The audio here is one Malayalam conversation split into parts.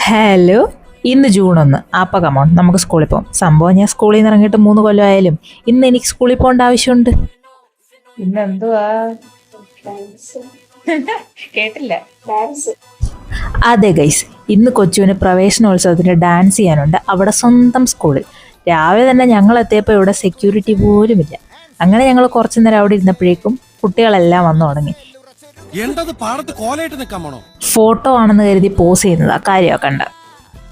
ഹലോ, ഇന്ന് ജൂൺ 1. ആപ്പ കമോൺ, നമുക്ക് സ്കൂളിൽ പോകാം. സംഭവം ഞാൻ സ്കൂളിൽ നിന്ന് ഇറങ്ങിയിട്ട് 3 കൊല്ലമായാലും ഇന്ന് എനിക്ക് സ്കൂളിൽ പോകേണ്ട ആവശ്യമുണ്ട്. ഇന്നെന്തുവാ കേട്ടില്ല. അതെ ഗൈസ്, ഇന്ന് കൊച്ചുവിന് പ്രവേശനോത്സവത്തിന് ഡാൻസ് ചെയ്യാനുണ്ട് അവിടെ സ്വന്തം സ്കൂളിൽ. രാവിലെ തന്നെ ഞങ്ങൾ എത്തിയപ്പോൾ ഇവിടെ സെക്യൂരിറ്റി പോലുമില്ല. അങ്ങനെ ഞങ്ങൾ കുറച്ചു നേരം അവിടെ ഇരുന്നപ്പോഴേക്കും കുട്ടികളെല്ലാം വന്നു തുടങ്ങി. ഫോട്ടോ ആണെന്ന് കരുതി പോസ് ചെയ്യുന്നത് കാര്യമാക്കണ്ട.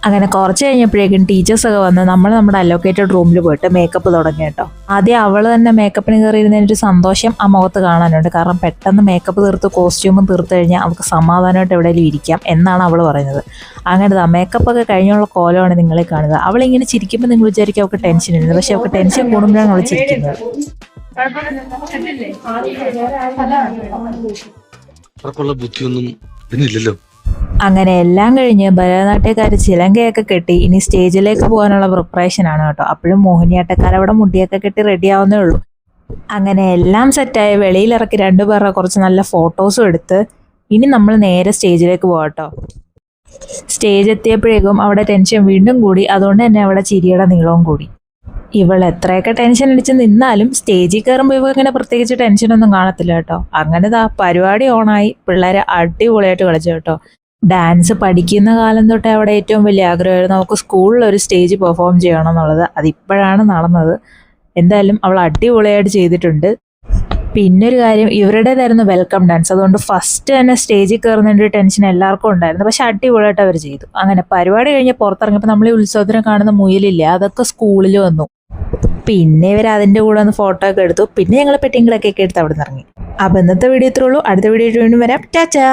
അങ്ങനെ കുറച്ച് കഴിഞ്ഞപ്പോഴേക്കും ടീച്ചേഴ്സൊക്കെ വന്ന് നമ്മുടെ അലോക്കേറ്റഡ് റൂമിൽ പോയിട്ട് മേക്കപ്പ് തുടങ്ങി കേട്ടോ. ആദ്യം അവൾ തന്നെ മേക്കപ്പിന് കയറിയിരുന്നതിൻ്റെ സന്തോഷം ആ മുഖത്ത് കാണാനുണ്ട്. കാരണം പെട്ടെന്ന് മേക്കപ്പ് തീർത്ത് കോസ്റ്റ്യൂമും തീർത്ത് കഴിഞ്ഞാൽ അവൾക്ക് സമാധാനമായിട്ട് എവിടെയെങ്കിലും ഇരിക്കാം എന്നാണ് അവൾ പറയുന്നത്. അങ്ങനത്തെ മേക്കപ്പൊക്കെ കഴിഞ്ഞുള്ള കോലമാണ് നിങ്ങളെ കാണുന്നത്. അവളിങ്ങനെ ചിരിക്കുമ്പോൾ നിങ്ങൾ വിചാരിക്കും അവൾക്ക് ടെൻഷൻ ഇടുന്നത്, പക്ഷെ അവൾക്ക് ടെൻഷൻ കൂടുമ്പോഴാണ് അവൾ ചിരിക്കുന്നത്. ബുദ്ധിയൊന്നും പിന്നില്ലല്ലോ. അങ്ങനെ എല്ലാം കഴിഞ്ഞ് ഭരതനാട്യക്കാര് ചിലങ്കയൊക്കെ കെട്ടി ഇനി സ്റ്റേജിലേക്ക് പോകാനുള്ള പ്രിപ്പറേഷൻ ആണ് കേട്ടോ. അപ്പോഴും മോഹിനിയാട്ടക്കാരവിടെ മുടിയൊക്കെ കെട്ടി റെഡി ആവുന്നേ ഉള്ളൂ. അങ്ങനെ എല്ലാം സെറ്റായി വെളിയിലിറക്കി 2 പേരുടെ കുറച്ച് നല്ല ഫോട്ടോസും എടുത്ത് ഇനി നമ്മൾ നേരെ സ്റ്റേജിലേക്ക് പോകാട്ടോ. സ്റ്റേജ് എത്തിയപ്പോഴേക്കും അവിടെ ടെൻഷൻ വീണ്ടും കൂടി. അതുകൊണ്ട് തന്നെ അവിടെ ചിരിയുടെ നീളവും കൂടി. ഇവൾ എത്രയൊക്കെ ടെൻഷൻ അടിച്ച് നിന്നാലും സ്റ്റേജിൽ കയറുമ്പോൾ ഇവ ഇങ്ങനെ പ്രത്യേകിച്ച് ടെൻഷനൊന്നും കാണത്തില്ല കേട്ടോ. അങ്ങനെ പരിപാടി ഓണായി. പിള്ളേരെ അടിപൊളിയായിട്ട് കളിച്ചു കേട്ടോ. ഡാൻസ് പഠിക്കുന്ന കാലം തൊട്ടേ അവിടെ ഏറ്റവും വലിയ ആഗ്രഹമായിരുന്നു നമുക്ക് സ്കൂളിൽ ഒരു സ്റ്റേജ് പെർഫോം ചെയ്യണം എന്നുള്ളത്. അതിപ്പോഴാണ് നടന്നത്. എന്തായാലും അവൾ അടിപൊളിയായിട്ട് ചെയ്തിട്ടുണ്ട്. പിന്നൊരു കാര്യം, ഇവരുടേതായിരുന്നു വെൽക്കം ഡാൻസ്. അതുകൊണ്ട് ഫസ്റ്റ് തന്നെ സ്റ്റേജിൽ കയറുന്നതിൻ്റെ ടെൻഷൻ എല്ലാവർക്കും ഉണ്ടായിരുന്നു. പക്ഷെ അടിപൊളിയായിട്ട് അവർ ചെയ്തു. അങ്ങനെ പരിപാടി കഴിഞ്ഞ് പുറത്തിറങ്ങിയപ്പോൾ നമ്മൾ ഈ ഉത്സവത്തിന് കാണുന്ന മുയലില്ല, അതൊക്കെ സ്കൂളിൽ വന്നു. പിന്നെ ഇവർ അതിൻ്റെ കൂടെ ഒന്ന് ഫോട്ടോ ഒക്കെ എടുത്തു. പിന്നെ ഞങ്ങൾ പെട്ടിങ്ങളൊക്കെ എടുത്ത് അവിടെ നിന്ന് ഇറങ്ങി. അപ്പോൾ ഇന്നത്തെ വീഡിയോ ഇത്രേ ഉള്ളൂ. അടുത്ത വീഡിയോ വീണ്ടും വരാം. ടാറ്റാ.